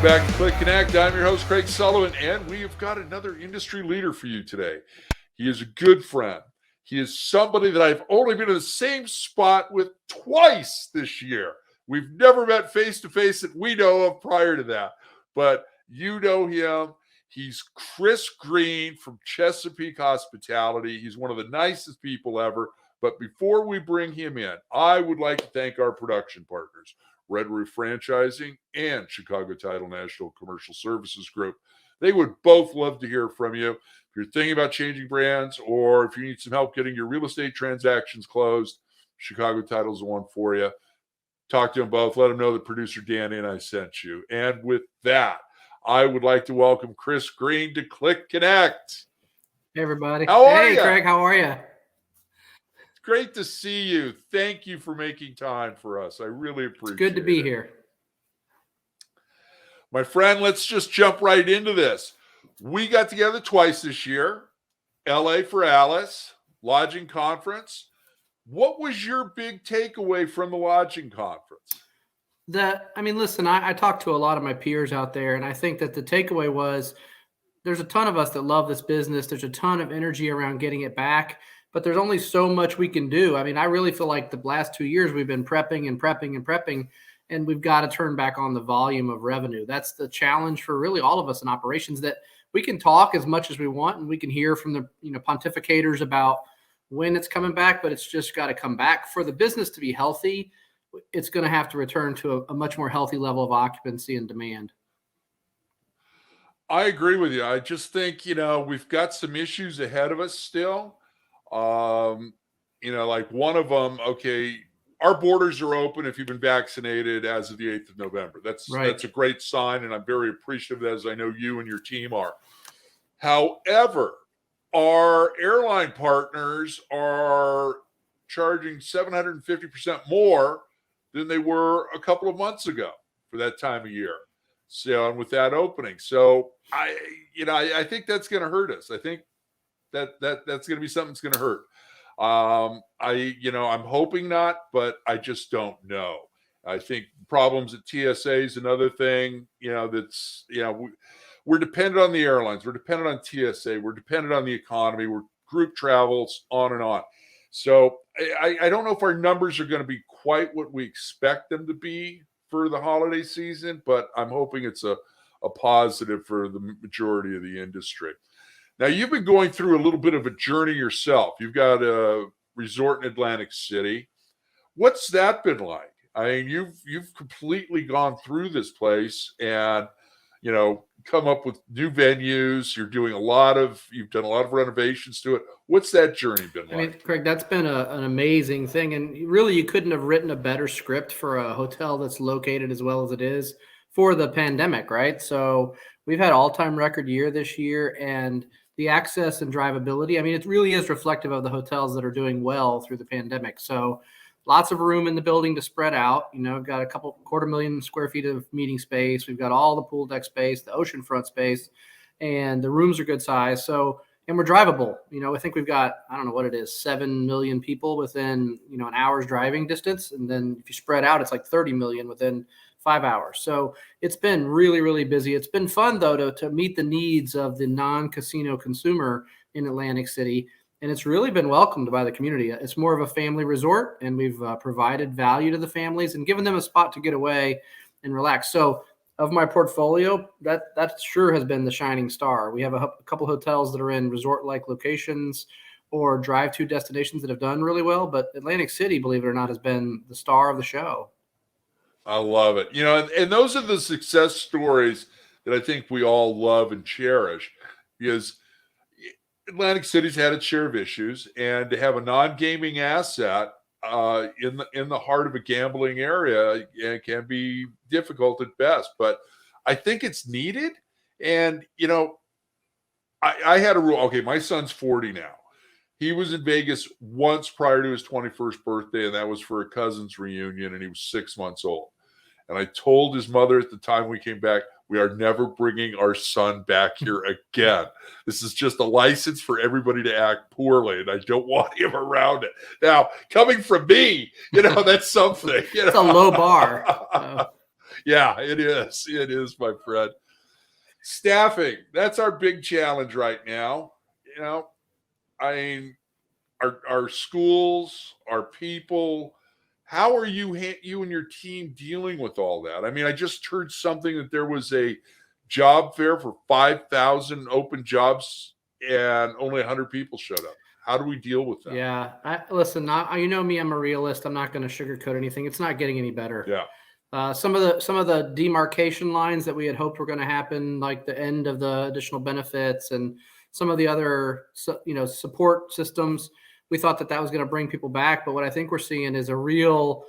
back to CLIC Connect. I'm your host, Craig Sullivan, and we have got another industry leader for you today. He is a good friend. He is somebody that I've only been in the same spot with twice this year. We've never met face-to-face that we know of prior to that, but you know him. He's Chris Green from Chesapeake Hospitality. He's one of the nicest people ever. But before we bring him in, I would like to thank our production partners, Red Roof Franchising and Chicago Title National Commercial Services Group. They would both love to hear from you. If you're thinking about changing brands or if you need some help getting your real estate transactions closed, Chicago Title is the one for you. Talk to them both. Let them know that producer Dan and I sent you. And with that, I would like to welcome Chris Green to CLIC Connect. Hey, everybody. How are you? Hey, Craig, how are you? Great to see you. Thank you for making time for us. I really appreciate it. It's good to be here. My friend, let's just jump right into this. We got together twice this year, LA for Alice, lodging conference. What was your big takeaway from the lodging conference? Listen, I talked to a lot of my peers out there, and I think that the takeaway was there's a ton of us that love this business. There's a ton of energy around getting it back, but there's only so much we can do. I mean, I really feel like the last 2 years we've been prepping, and we've got to turn back on the volume of revenue. That's the challenge for really all of us in operations, that we can talk as much as we want and we can hear from the pontificators about when it's coming back, but it's just got to come back. For the business to be healthy, it's going to have to return to a much more healthy level of occupancy and demand. I agree with you. I just think, we've got some issues ahead of us still. Like one of them, okay, our borders are open if you've been vaccinated as of the 8th of November. That's right. That's a great sign, and I'm very appreciative of that, as I know you and your team are. However, our airline partners are charging 750% more than they were a couple of months ago for that time of year. So, and with that opening, so I think that's going to hurt us. I think that's going to be something that's going to hurt. I'm hoping not, but I just don't know. I think problems at TSA is another thing. We're dependent on the airlines. We're dependent on TSA. We're dependent on the economy. We're group travels, on and on. So I don't know if our numbers are going to be quite what we expect them to be for the holiday season, but I'm hoping it's a positive for the majority of the industry. Now, you've been going through a little bit of a journey yourself. You've got a resort in Atlantic City. What's that been like? I mean, you've completely gone through this place and, come up with new venues. You've done a lot of renovations to it. What's that journey been like? I mean, Craig, that's been an amazing thing. And really, you couldn't have written a better script for a hotel that's located as well as it is for the pandemic, right? So we've had all-time record year this year, and the access and drivability, I mean, it really is reflective of the hotels that are doing well through the pandemic. So lots of room in the building to spread out. We've got a 250,000 square feet of meeting space. We've got all the pool deck space, the oceanfront space, and the rooms are good size. So, and we're drivable. I think we've got, 7 million people within, an hour's driving distance. And then if you spread out, it's like 30 million within 5 hours. So it's been really, really busy. It's been fun, though, to meet the needs of the non-casino consumer in Atlantic City. And it's really been welcomed by the community. It's more of a family resort, and we've provided value to the families and given them a spot to get away and relax. So of my portfolio, that sure has been the shining star. We have a couple hotels that are in resort-like locations or drive-to destinations that have done really well. But Atlantic City, believe it or not, has been the star of the show. I love it. And those are the success stories that I think we all love and cherish, because Atlantic City's had its share of issues, and to have a non-gaming asset in the heart of a gambling area, it can be difficult at best. But I think it's needed. And I had a rule. Okay, my son's 40 now. He was in Vegas once prior to his 21st birthday, and that was for a cousin's reunion, and he was 6 months old. And I told his mother at the time we came back, we are never bringing our son back here again. This is just a license for everybody to act poorly, and I don't want him around it. Now, coming from me, that's something. It's a low bar. Yeah, it is. It is, my friend. Staffing. That's our big challenge right now. You know, I mean, our schools, our people. How are you and your team dealing with all that? I mean, I just heard something that there was a job fair for 5,000 open jobs and only 100 people showed up. How do we deal with that? Yeah, listen. You know me, I'm a realist. I'm not going to sugarcoat anything. It's not getting any better. Yeah. Some of the demarcation lines that we had hoped were going to happen, like the end of the additional benefits and some of the other support systems, we thought that was going to bring people back. But what I think we're seeing is a real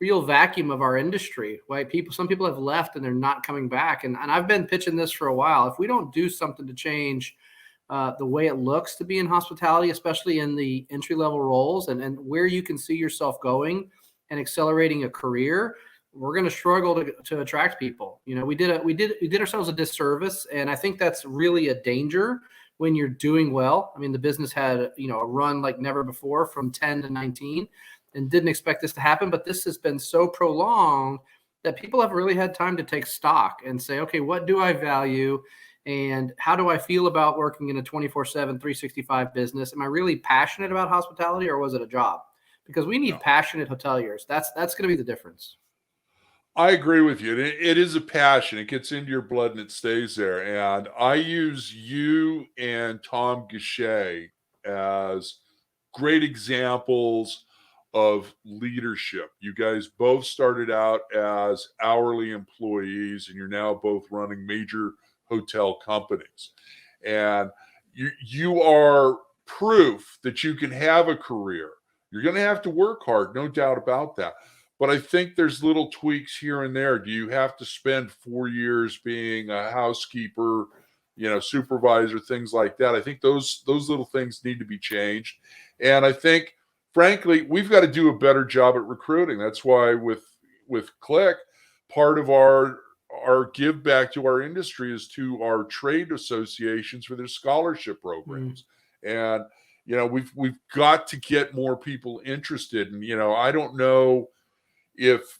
vacuum of our industry. Right? Some people have left and they're not coming back. And I've been pitching this for a while. If we don't do something to change the way it looks to be in hospitality, especially in the entry level roles and where you can see yourself going and accelerating a career, we're going to struggle to attract people. We did ourselves a disservice. And I think that's really a danger when you're doing well. I mean, the business had, a run like never before from 10 to 19 and didn't expect this to happen. But this has been so prolonged that people have really had time to take stock and say, okay, what do I value? And how do I feel about working in a 24/7, 365 business? Am I really passionate about hospitality, or was it a job? Because we need passionate hoteliers. That's going to be the difference. I agree with you. It is a passion. It gets into your blood and it stays there. And I use you and Tom Gachet as great examples of leadership. You guys both started out as hourly employees, and you're now both running major hotel companies. And you are proof that you can have a career. You're going to have to work hard, no doubt about that. But I think there's little tweaks here and there. Do you have to spend 4 years being a housekeeper, supervisor, things like that? I think those little things need to be changed. And I think, frankly, we've got to do a better job at recruiting. That's why with CLIC, part of our give back to our industry is to our trade associations for their scholarship programs. And we've got to get more people interested. And I don't know if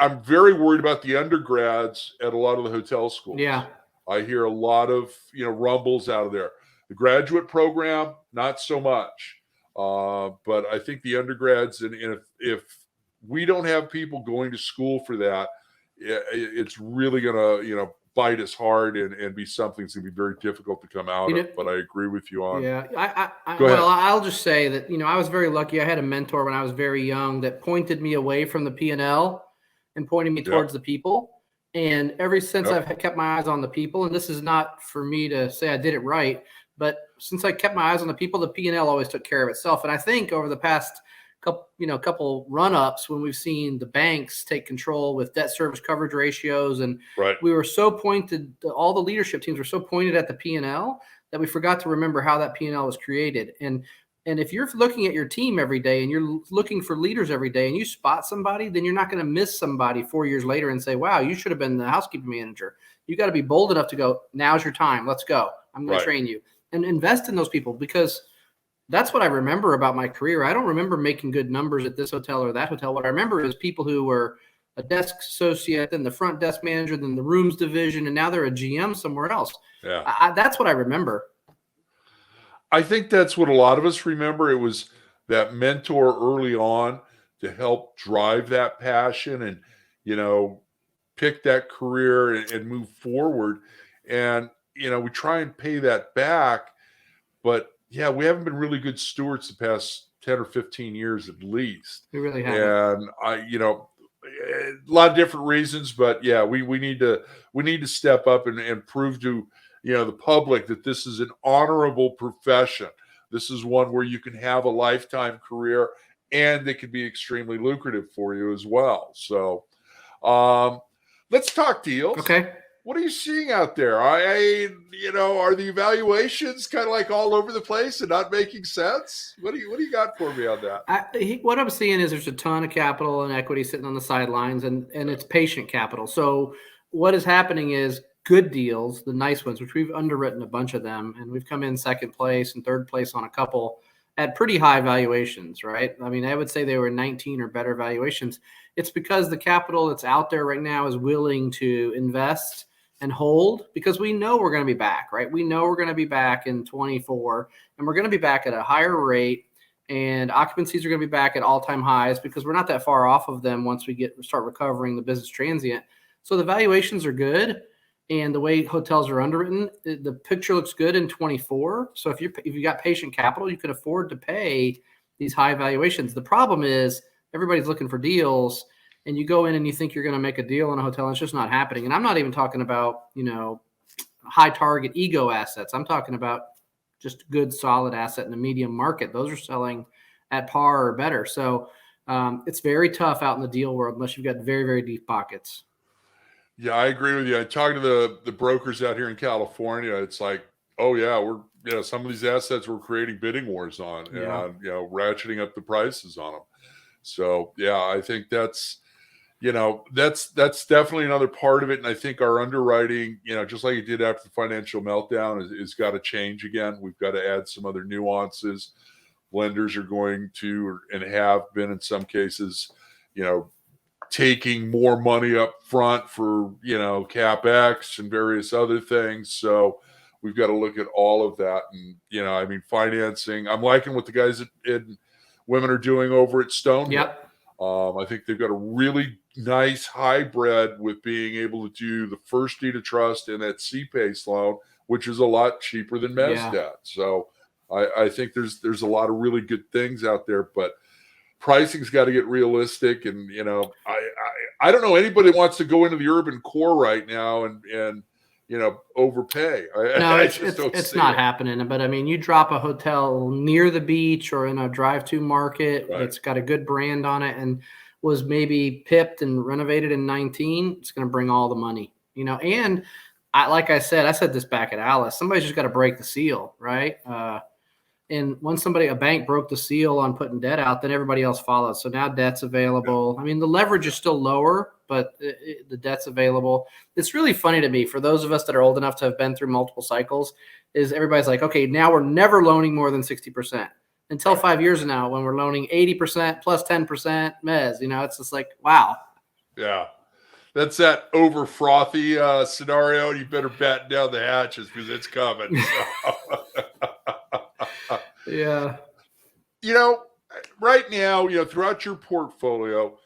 I'm very worried about the undergrads at a lot of the hotel schools. Yeah, I hear a lot of rumbles out of there. The graduate program, not so much. But I think the undergrads, and if we don't have people going to school for that, it's really gonna bite us hard and be something that's gonna be very difficult to come out of. But I agree with you on. Yeah, Go ahead. well, I'll just say that I was very lucky. I had a mentor when I was very young that pointed me away from the P&L and pointed me towards the people. And ever since I've kept my eyes on the people, and this is not for me to say I did it right, but since I kept my eyes on the people, the P&L always took care of itself. And I think over the past couple run-ups, when we've seen the banks take control with debt service coverage ratios, and we were so pointed, all the leadership teams were so pointed at the P&L that we forgot to remember how that P&L was created. And if you're looking at your team every day and you're looking for leaders every day and you spot somebody, then you're not going to miss somebody 4 years later and say, wow, you should have been the housekeeping manager. You got to be bold enough to go, now's your time. Let's go. I'm going to train you and invest in those people, because that's what I remember about my career. I don't remember making good numbers at this hotel or that hotel. What I remember is people who were a desk associate, then the front desk manager, then the rooms division, and now they're a GM somewhere else. Yeah. That's what I remember. I think that's what a lot of us remember. It was that mentor early on to help drive that passion and, pick that career and move forward. And, we try and pay that back. But, yeah, we haven't been really good stewards the past 10 or 15 years at least. We really haven't. And, a lot of different reasons. But, yeah, we need to step up and prove to the public that this is an honorable profession. This is one where you can have a lifetime career and it can be extremely lucrative for you as well. So let's talk deals. Okay. What are you seeing out there? Are the evaluations kind of like all over the place and not making sense? What do you got for me on that? What I'm seeing is there's a ton of capital and equity sitting on the sidelines, and it's patient capital. So what is happening is good deals, the nice ones, which we've underwritten a bunch of them, and we've come in second place and third place on a couple, at pretty high valuations, right? I mean, I would say they were 19 or better valuations. It's because the capital that's out there right now is willing to invest and hold, because we know we're going to be back, right? We know we're going to be back in 24, and we're going to be back at a higher rate, and occupancies are going to be back at all-time highs because we're not that far off of them once we start recovering the business transient. So the valuations are good, and the way hotels are underwritten, the picture looks good in 24. So if you got patient capital, you can afford to pay these high valuations. The problem is everybody's looking for deals, and you go in and you think you're going to make a deal in a hotel, and it's just not happening. And I'm not even talking about, high target ego assets. I'm talking about just good, solid asset in the medium market. Those are selling at par or better. So it's very tough out in the deal world unless you've got very, very deep pockets. Yeah, I agree with you. I talking to the brokers out here in California. It's like, oh yeah, some of these assets we're creating bidding wars on, Yeah. and ratcheting up the prices on them. So yeah, I think that's definitely another part of it. And I think our underwriting, just like it did after the financial meltdown, is got to change again. We've got to add some other nuances. Lenders are going to, and have been in some cases, taking more money up front for, CapEx and various other things. So we've got to look at all of that. And, financing, I'm liking what the guys in women are doing over at Stonewall. Yep. I think they've got a really nice hybrid with being able to do the first deed of trust and that C-PACE loan, which is a lot cheaper than mezz Yeah. debt. So I think there's a lot of really good things out there, but pricing's got to get realistic. And I don't know anybody wants to go into the urban core right now and overpay. No, I it's not happening. But I mean, you drop a hotel near the beach or in a drive-to market that's got a good brand on it and was maybe pipped and renovated in 19, it's going to bring all the money, And like I said this back at Alice, somebody's just got to break the seal, right? And once a bank broke the seal on putting debt out, then everybody else followed. So now debt's available. I mean, the leverage is still lower, but the debt's available. It's really funny to me, for those of us that are old enough to have been through multiple cycles, is everybody's like, okay, now we're never loaning more than 60%. Until 5 years now, when we're loaning 80% plus 10% mezz, it's just like, wow. Yeah. That's that over frothy scenario. You better batten down the hatches because it's coming. Yeah. Right now, throughout your portfolio,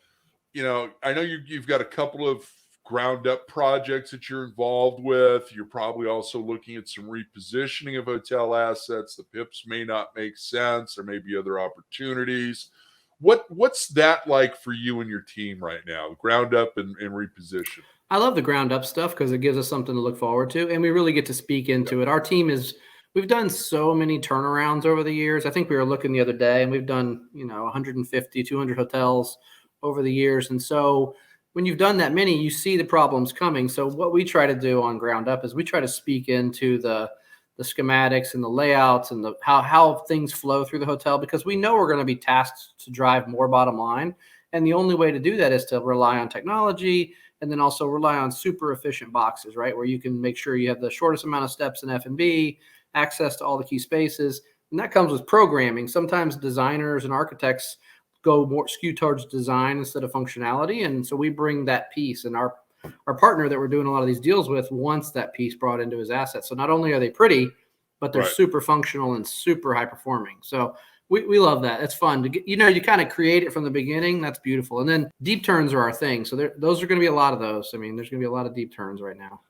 I know you've got a couple of ground up projects that you're involved with. You're probably also looking at some repositioning of hotel assets. The PIPs may not make sense. There may be other opportunities. What's that like for you and your team right now, ground up and reposition? I love the ground up stuff because it gives us something to look forward to, and we really get to speak into it. Our team we've done so many turnarounds over the years. I think we were looking the other day, and we've done 150, 200 hotels over the years. And so when you've done that many, you see the problems coming. So what we try to do on ground up is we try to speak into the schematics and the layouts and how things flow through the hotel, because we know we're going to be tasked to drive more bottom line. And the only way to do that is to rely on technology, and then also rely on super efficient boxes, right? Where you can make sure you have the shortest amount of steps in F&B, access to all the key spaces. And that comes with programming. Sometimes designers and architects go more skew towards design instead of functionality. And so we bring that piece, and our partner that we're doing a lot of these deals with wants that piece brought into his asset. So not only are they pretty, but they're super functional and super high performing. So we love that. It's fun to get, you kind of create it from the beginning. That's beautiful. And then deep turns are our thing. So those are going to be a lot of those. I mean, there's going to be a lot of deep turns right now.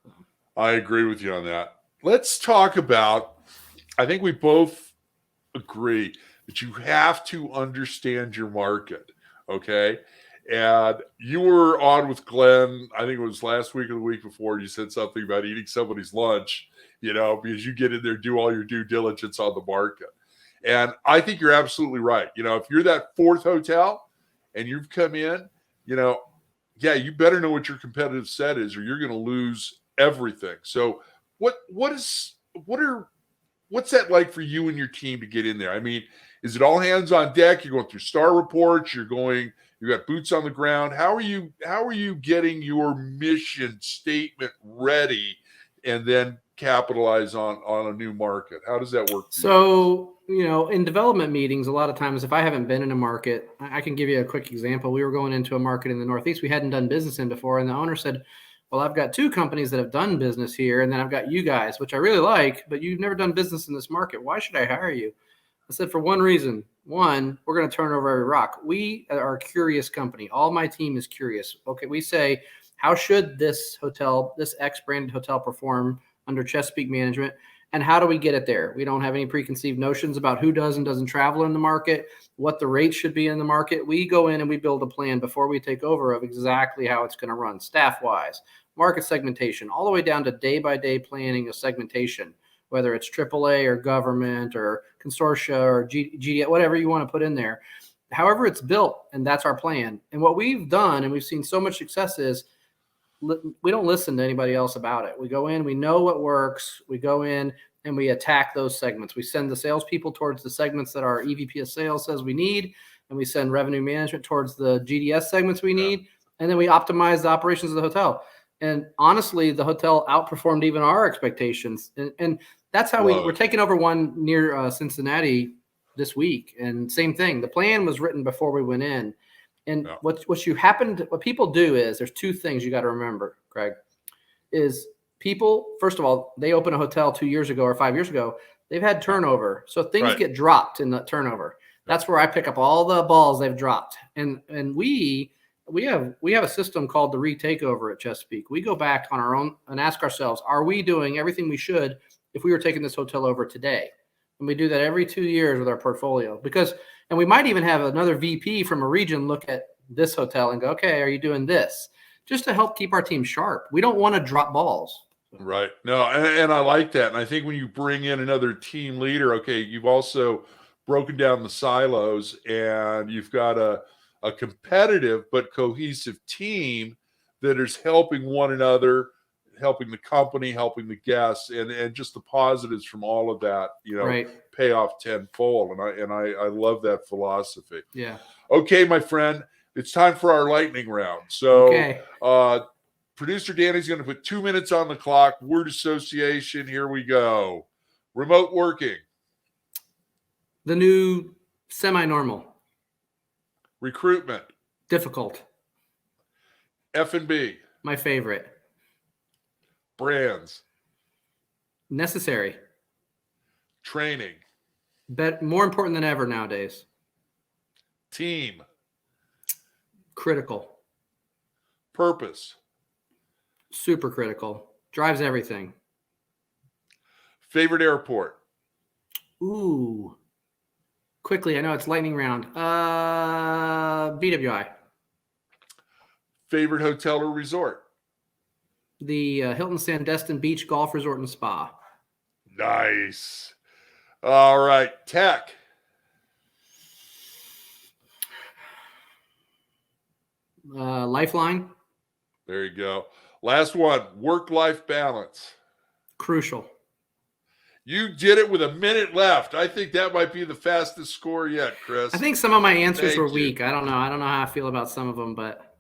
I agree with you on that. Let's talk about, I think we both agree that you have to understand your market. Okay. And you were on with Glenn, I think it was last week or the week before, you said something about eating somebody's lunch, because you get in there, do all your due diligence on the market. And I think you're absolutely right. If you're that fourth hotel and you've come in, you better know what your competitive set is, or you're going to lose everything. So what's that like for you and your team to get in there? I mean, is it all hands on deck? You're going through star reports, you got boots on the ground. How are you getting your mission statement ready and then capitalize on a new market? How does that work for you? So, in development meetings, a lot of times, if I haven't been in a market, I can give you a quick example. We were going into a market in the Northeast we hadn't done business in before, and the owner said, well, I've got 2 companies that have done business here, and then I've got you guys, which I really like, but you've never done business in this market. Why should I hire you? I said, for one reason. One, we're going to turn over every rock. We are a curious company. All my team is curious. Okay, we say, how should this hotel, this X-branded hotel perform under Chesapeake management? And how do we get it there? We don't have any preconceived notions about who does and doesn't travel in the market, what the rates should be in the market. We go in and we build a plan before we take over of exactly how it's going to run, staff-wise, market segmentation, all the way down to day-by-day planning of segmentation, whether it's AAA or government or consortia or GD, whatever you want to put in there. However it's built, and that's our plan. And what we've done, and we've seen so much success, is we don't listen to anybody else about it. We go in, we know what works. We go in and we attack those segments. We send the salespeople towards the segments that our EVP of sales says we need, and we send revenue management towards the GDS segments we need, and then we optimize the operations of the hotel. And honestly, the hotel outperformed even our expectations. And that's how we're taking over one near Cincinnati this week. And same thing. The plan was written before we went in. And what people do is, there's 2 things you got to remember, Craig, is people, first of all, they open a hotel 2 years ago or 5 years ago, they've had turnover. So things get dropped in the turnover. That's where I pick up all the balls they've dropped. And we have a system called the retakeover at Chesapeake. We go back on our own and ask ourselves, are we doing everything we should if we were taking this hotel over today? And we do that every 2 years with our portfolio, and we might even have another VP from a region look at this hotel and go, okay, are you doing this? Just to help keep our team sharp. We don't want to drop balls. Right. No, and I like that. And I think when you bring in another team leader, okay, you've also broken down the silos, and you've got a competitive but cohesive team that is helping one another, helping the company, helping the guests, and just the positives from all of that, pay off tenfold. And I love that philosophy. Yeah. Okay, my friend, it's time for our lightning round. So producer Danny's going to put 2 minutes on the clock. Word association. Here we go. Remote working. The new semi-normal. Recruitment. Difficult. F&B. My favorite. Brands. Necessary. Training. More important than ever nowadays. Team. Critical. Purpose. Super critical. Drives everything. Favorite airport. Ooh. Quickly, I know it's lightning round. BWI. Favorite hotel or resort. The Hilton Sandestin Beach Golf Resort and Spa. Nice. All right. Tech. Lifeline. There you go. Last one. Work-life balance. Crucial. You did it with a minute left. I think that might be the fastest score yet, Chris. I think some of my answers were weak. I don't know. I don't know how I feel about some of them, but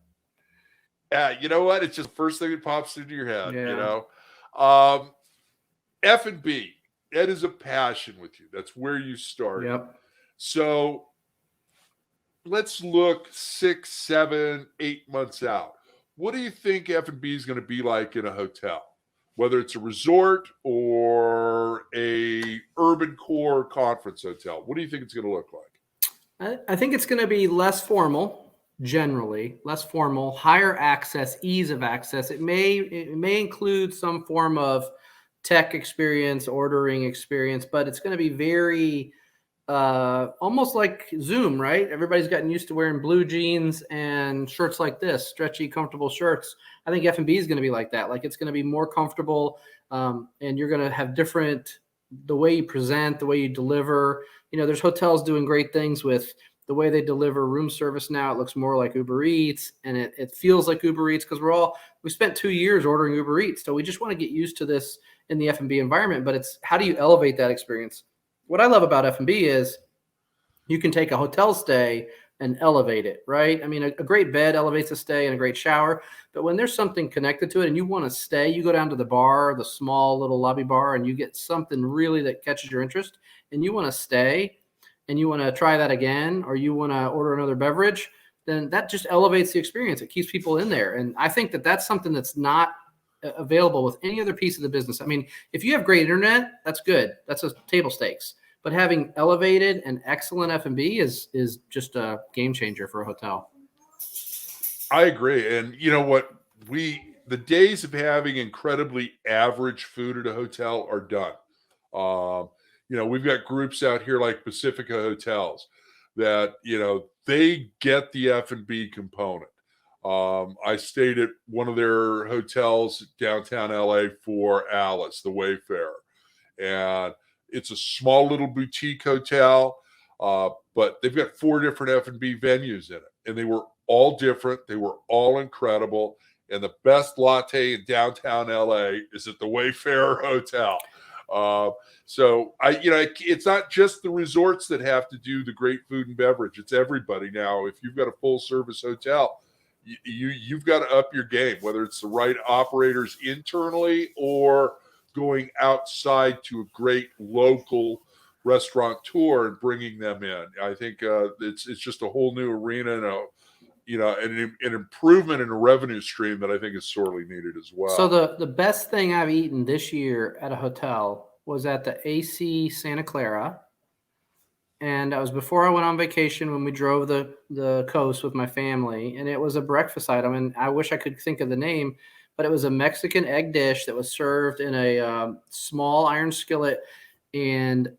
you know what? It's just the first thing that pops into your head. Yeah. F&B. That is a passion with you. That's where you started. Yep. So let's look 6, 7, 8 months out. What do you think F&B is going to be like in a hotel? Whether it's a resort or a urban core conference hotel, what do you think it's going to look like? I think it's going to be less formal, generally less formal, higher access, ease of access. It may include some form of tech experience, ordering experience, but it's going to be very almost like Zoom, right? Everybody's gotten used to wearing blue jeans and shirts like this, stretchy, comfortable shirts. I think F&B is going to be like that. Like, it's going to be more comfortable, and you're going to have the way you present, the way you deliver. There's hotels doing great things with the way they deliver room service now. It looks more like Uber Eats, and it feels like Uber Eats because we spent 2 years ordering Uber Eats. So we just want to get used to this in the F&B environment, but it's how do you elevate that experience? What I love about F&B is you can take a hotel stay and elevate it, right? I mean, a great bed elevates a stay and a great shower, but when there's something connected to it and you want to stay, you go down to the bar, the small little lobby bar, and you get something really that catches your interest and you want to stay and you want to try that again, or you want to order another beverage, then that just elevates the experience. It keeps people in there. And I think that that's something that's not available with any other piece of the business. I mean, if you have great internet, that's good. That's a table stakes. But having elevated and excellent F&B is just a game changer for a hotel. I agree. And you know what? The days of having incredibly average food at a hotel are done. We've got groups out here like Pacifica Hotels that, they get the F&B component. I stayed at one of their hotels downtown LA for Alice, the Wayfarer. And it's a small little boutique hotel, but they've got 4 different F&B venues in it. And they were all different. They were all incredible. And the best latte in downtown LA is at the Wayfarer Hotel. So it's not just the resorts that have to do the great food and beverage. It's everybody now. If you've got a full service hotel, you've got to up your game, whether it's the right operators internally or going outside to a great local restaurateur and bringing them in. I think it's just a whole new arena and an improvement in a revenue stream that I think is sorely needed as well. So the best thing I've eaten this year at a hotel was at the AC Santa Clara. And that was before I went on vacation when we drove the coast with my family. And it was a breakfast item. And I wish I could think of the name, but it was a Mexican egg dish that was served in a small iron skillet. And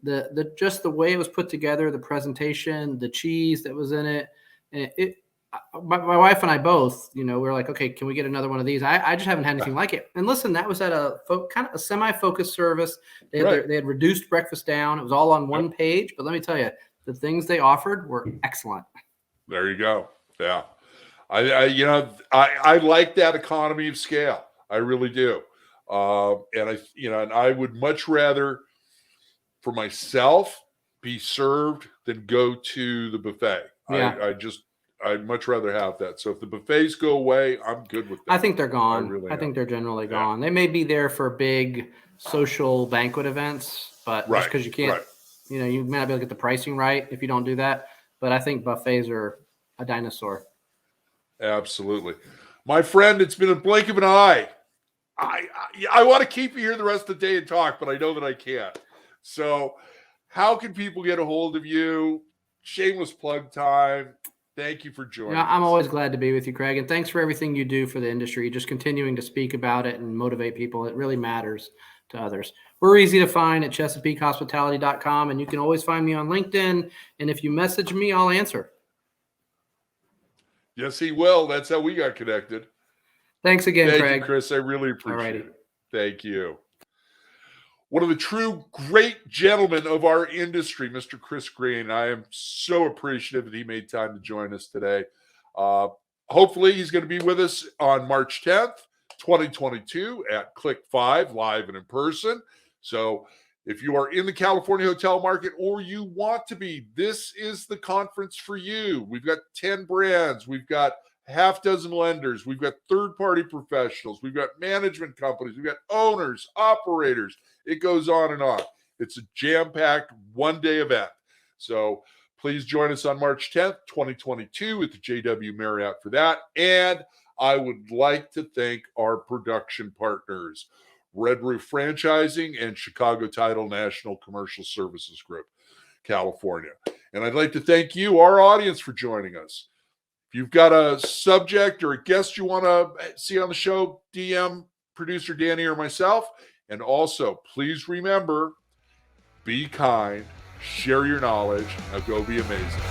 just the way it was put together, the presentation, the cheese that was in it, my wife and I both, we were like, okay, can we get another one of these? I just haven't had anything like it. And listen, that was at a kind of a semi-focused service. They had reduced breakfast down. It was all on one page. But let me tell you, the things they offered were excellent. There you go. Yeah. I like that economy of scale. I really do. And I would much rather for myself be served than go to the buffet. Yeah. I'd much rather have that. So if the buffets go away, I'm good with that. I think they're gone. I think they're generally gone. They may be there for big social banquet events, but just because you can't, you may not be able to get the pricing right if you don't do that. But I think buffets are a dinosaur. Absolutely. My friend, it's been a blink of an eye. I want to keep you here the rest of the day and talk, but I know that I can't. So how can people get a hold of you? Shameless plug time. Thank you for joining us. I'm always glad to be with you, Craig. And thanks for everything you do for the industry, just continuing to speak about it and motivate people. It really matters to others. We're easy to find at ChesapeakeHospitality.com, and you can always find me on LinkedIn. And if you message me, I'll answer. Yes, he will. That's how we got connected. Thanks again, Craig. Thank you, Chris. I really appreciate it. Thank you. One of the true great gentlemen of our industry, Mr. Chris Green. I am so appreciative that he made time to join us today. Hopefully, he's going to be with us on March 10th, 2022 at CLIC 5, live and in person. So if you are in the California hotel market or you want to be, this is the conference for you. We've got 10 brands. We've got half dozen lenders. We've got third-party professionals. We've got management companies. We've got owners, operators. It goes on and on. It's a jam-packed one-day event. So please join us on March 10th, 2022 at the JW Marriott for that. And I would like to thank our production partners, Red Roof Franchising and Chicago Title National Commercial Services Group, California. And I'd like to thank you, our audience, for joining us. If you've got a subject or a guest you want to see on the show, DM producer Danny or myself. And also, please remember, be kind, share your knowledge. Now go be amazing.